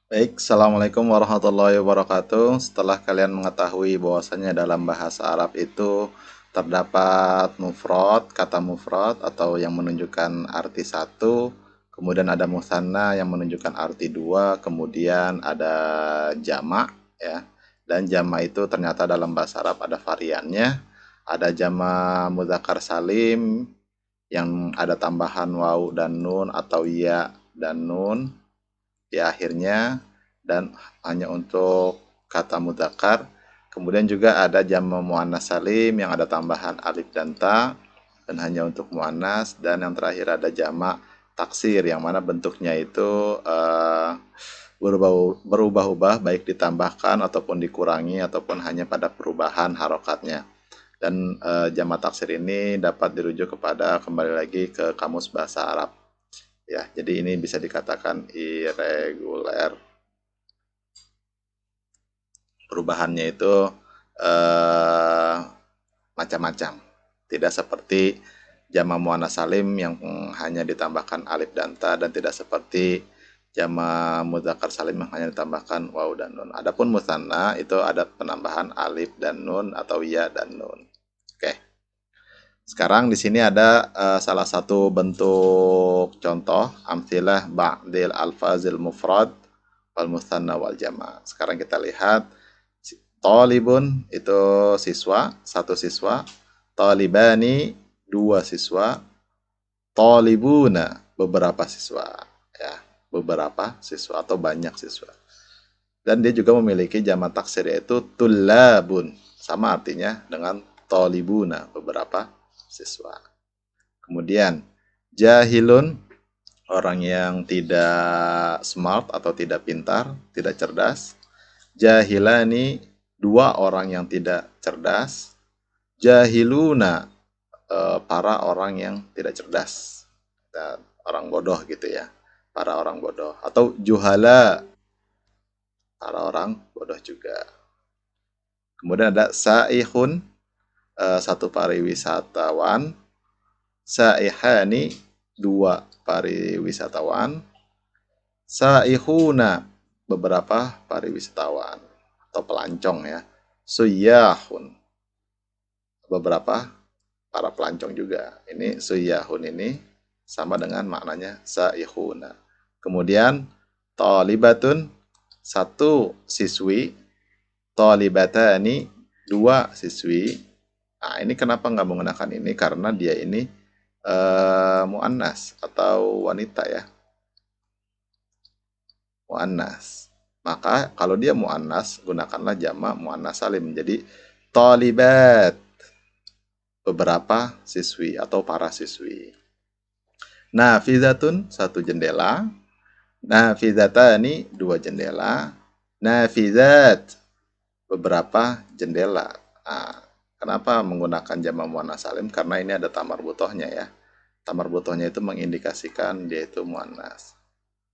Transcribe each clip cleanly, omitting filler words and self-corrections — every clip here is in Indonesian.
Baik, Assalamualaikum warahmatullahi wabarakatuh. Setelah kalian mengetahui bahwasanya dalam bahasa Arab itu terdapat mufrad, kata mufrad atau yang menunjukkan arti satu, kemudian ada musanna yang menunjukkan arti dua, kemudian ada jamak ya. Dan jamak itu ternyata dalam bahasa Arab ada variannya. Ada jamak mudzakkar salim yang ada tambahan waw dan nun atau ya dan nun di akhirnya dan hanya untuk kata mudzakkar. Kemudian juga ada jamak muannas salim yang ada tambahan alif dan ta dan hanya untuk muannas, dan yang terakhir ada jamak taksir yang mana bentuknya itu berubah-ubah baik ditambahkan ataupun dikurangi ataupun hanya pada perubahan harokatnya. Dan jamak taksir ini dapat dirujuk kepada kembali lagi ke kamus bahasa Arab. Ya, jadi ini bisa dikatakan irregular. Perubahannya itu eh, macam-macam. Tidak seperti jama muannas salim yang hanya ditambahkan alif dan ta, dan tidak seperti jama mudzakkar salim yang hanya ditambahkan waw dan nun. Adapun musanna itu ada penambahan alif dan nun atau ya dan nun. Oke. Sekarang di sini ada salah satu bentuk contoh amtilah ba'dil alfazil mufrad wal musanna wal jama'. Sekarang kita lihat talibun itu siswa, satu siswa, talibani dua siswa, talibuna beberapa siswa, ya, beberapa siswa atau banyak siswa. Dan dia juga memiliki jamak taksir yaitu tullabun, sama artinya dengan talibuna beberapa siswa. Kemudian jahilun orang yang tidak smart atau tidak pintar, tidak cerdas. Jahilani dua orang yang tidak cerdas. Jahiluna para orang yang tidak cerdas. Orang bodoh gitu ya. Para orang bodoh atau juhala, para orang bodoh juga. Kemudian ada saihun, satu pariwisatawan. Saihani dua pariwisatawan. Saihuna beberapa pariwisatawan atau pelancong ya. Suyahun beberapa para pelancong juga. Ini suyahun ini sama dengan maknanya saihuna. Kemudian talibatun satu siswi, talibatani dua siswi. Nah, ini kenapa nggak menggunakan ini? Karena dia ini muannas atau wanita ya, muannas. Maka kalau dia muannas, gunakanlah jamak muannas salim. Jadi talibat beberapa siswi atau para siswi. Nafizatun satu jendela, nafizatani dua jendela, nafizat beberapa jendela. Nah, kenapa menggunakan jamak muannas salim? Karena ini ada tamar butohnya ya. Tamar butohnya itu mengindikasikan dia itu muannas.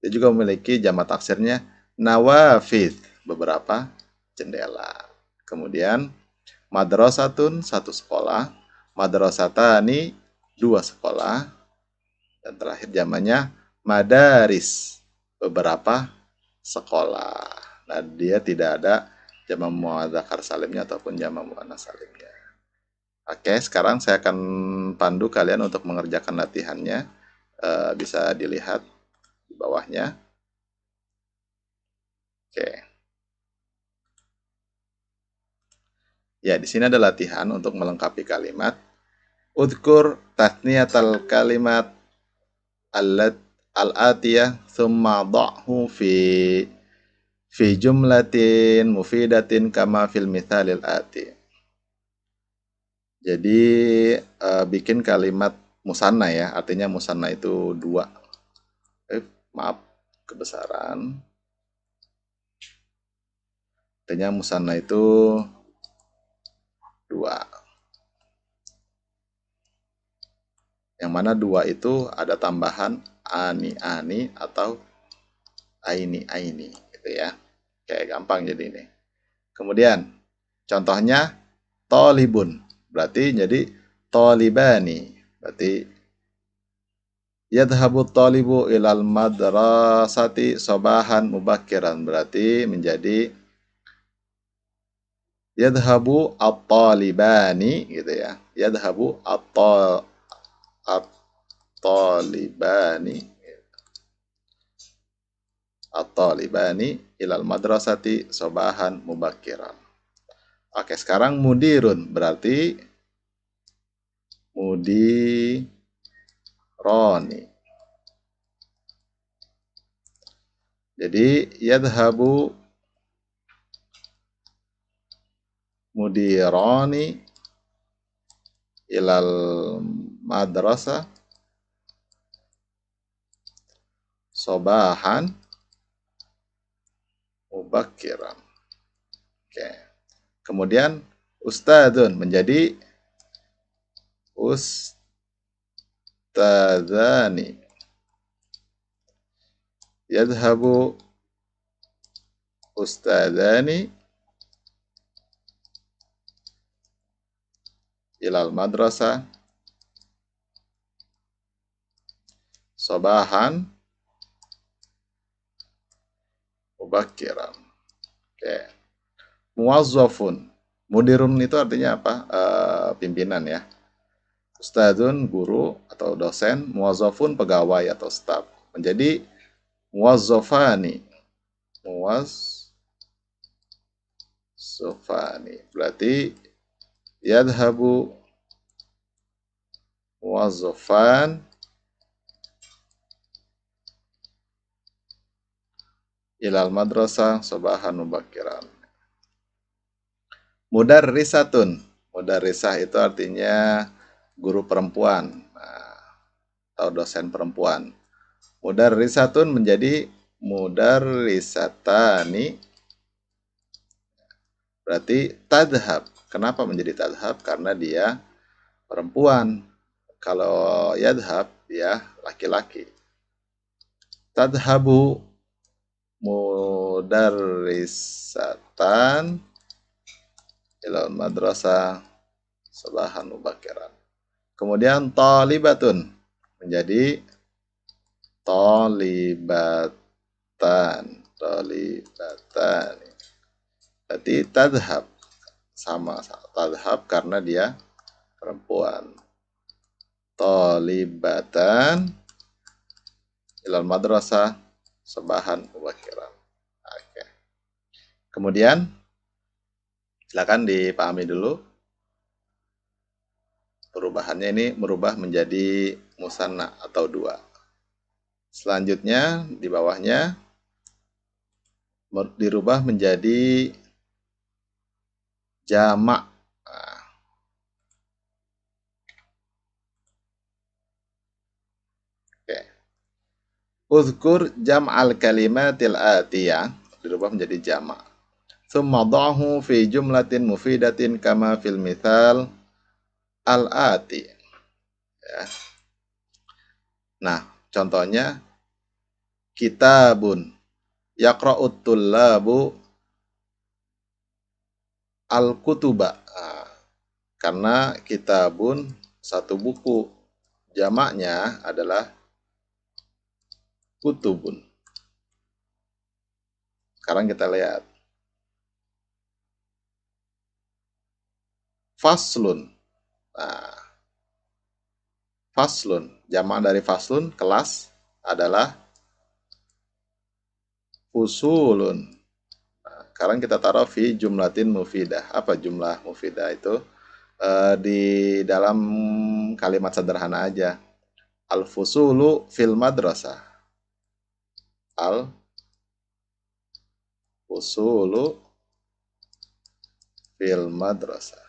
Dia juga memiliki jamak taksirnya nawafid, beberapa jendela. Kemudian madrasatun satu sekolah, madrasatani dua sekolah, dan terakhir jamaknya madaris, beberapa sekolah. Nah, dia tidak ada jamak muadzakkar salimnya ataupun jamak muannas salimnya. Oke, sekarang saya akan pandu kalian untuk mengerjakan latihannya. Bisa dilihat di bawahnya. Oke. Ya, di sini ada latihan untuk melengkapi kalimat. Udkur tathniyatal kalimat al-atiyah thumma dha'hu fi jumlatin mufidatin kama fil mithalil ati. Jadi bikin kalimat musanna ya, artinya musanna itu dua. Maaf, kebesaran. Artinya musanna itu dua. Yang mana dua itu ada tambahan ani-ani atau aini-aini gitu ya. Kayak gampang jadi ini. Kemudian contohnya tolibun. Berarti jadi tolibani. Berarti Yadhabu talibu ilal madrasati sobahan mubakkiran, berarti menjadi yadhabu at-talibani gitu ya. Yadhabu at-talibani at-talibani ilal madrasati sobahan mubakkiran. Oke, sekarang mudirun berarti mudironi. Jadi yadhabu mudironi ilal madrasah sobahan mubakkiran. Oke. Kemudian ustadzun menjadi ustadzani. Yadhabu ustadzani ilal madrasah sobahan mubakkiran. Oke. Muwazzafun. Mudirun itu artinya apa? Pimpinan ya. Ustadzun guru atau dosen, muwazzafun pegawai atau staf. Menjadi muwazzafani. Muwazzafani. Berarti yadhabu muwazzafan ilal madrasah sobahan mubakkiran. Mudarrisatun. Mudarrisah itu artinya guru perempuan atau dosen perempuan. Mudarrisatun menjadi mudarrisatani. Berarti tadhab. Kenapa menjadi tadhab? Karena dia perempuan. Kalau yadhab dia laki-laki. Tadhabu mudarrisatan ilal madrasah sobahan mubakkiran. Kemudian talibatun menjadi talibatan. Berarti tadhab sama tadhab karena dia perempuan. Talibatan ilal madrasah sobahan mubakkiran. Oke. Kemudian silakan dipahami dulu. Perubahannya ini merubah menjadi musanna atau dua. Selanjutnya di bawahnya dirubah menjadi jamak. Oke. Uzkur jam'al kalimatil atiyah dirubah menjadi jamak. Tsumma dha'hu fi jumlatin mufidatin kama fil mithal al-ati. Ya. Nah, contohnya kitabun yaqra'ut tullabu al-kutuba. Nah, karena kitabun satu buku, jamaknya adalah kutubun. Sekarang kita lihat. Faslun. Nah, faslun, jamak dari faslun, kelas, adalah fusulun. Nah, sekarang kita taruh fi jumlatin mufidah. Apa jumlah mufidah itu? Di dalam kalimat sederhana aja. Al-fusulu fil madrasah. Al-fusulu fil madrasah.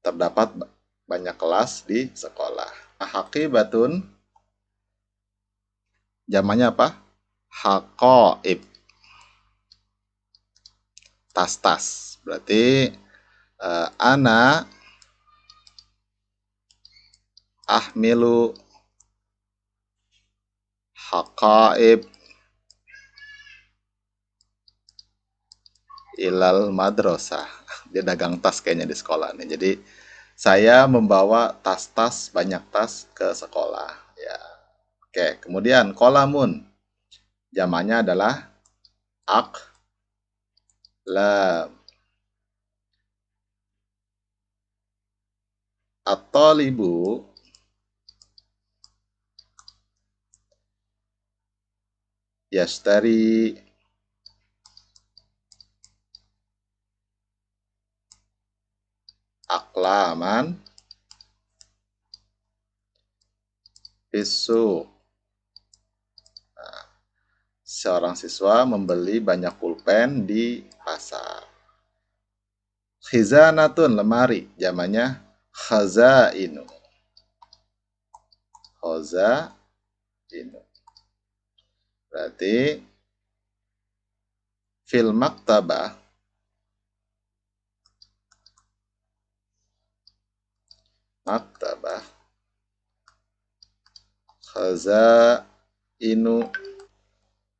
Terdapat banyak kelas di sekolah. Haqibatun, jamaknya apa? Haqaib. Tas-tas. Berarti ana ahmilu haqaib ilal madrasah. Dia dagang tas kayaknya di sekolah nih. Jadi saya membawa tas-tas, banyak tas ke sekolah. Oke, kemudian kolamun. Jamaknya adalah aqlam. At-talibu yashtari aqlaman fisu. Seorang siswa membeli banyak pulpen di pasar. Khizanatun, lemari. Jamaknya khazainu. Khazainu. Berarti fil maktabah, maktabah khazainu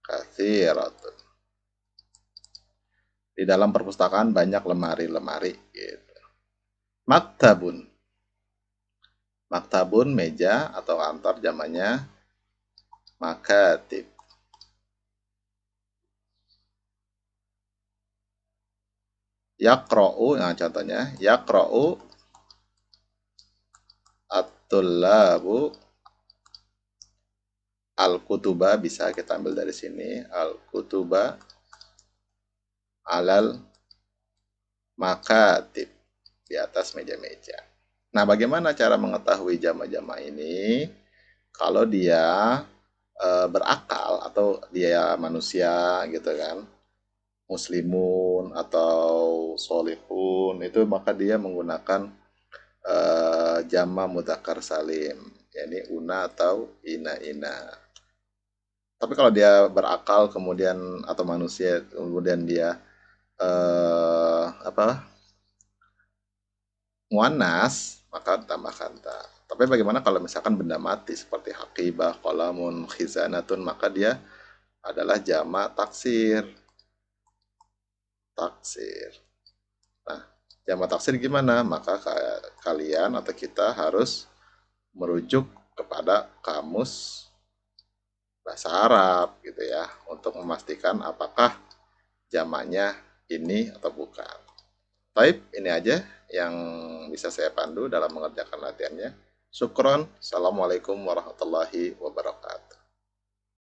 kathiratun. Di dalam perpustakaan banyak lemari-lemari gitu. Maktabun. Maktabun meja atau kantor, jamaknya makatib. Yaqra'u, nah contohnya yaqra'u at-tullabu al-kutuba, bisa kita ambil dari sini, al-kutuba alal makatib, di atas meja-meja. Nah, bagaimana cara mengetahui jama-jama ini? Kalau dia berakal atau dia manusia gitu kan, muslimun atau solihun, itu maka dia menggunakan jama mudzakkar salim, yakni una atau ina-ina. Tapi kalau dia berakal kemudian atau manusia kemudian dia apa muannas, maka tambahkan ta. Tapi bagaimana kalau misalkan benda mati seperti hakibah, qalamun, khizanatun, maka dia adalah jama taksir. Taksir. Nah, jama taksir gimana? Maka kalian atau kita harus merujuk kepada kamus bahasa Arab gitu ya untuk memastikan apakah jamaknya ini atau bukan. Baik, ini aja yang bisa saya pandu dalam mengerjakan latihannya. Syukron. Assalamualaikum warahmatullahi wabarakatuh.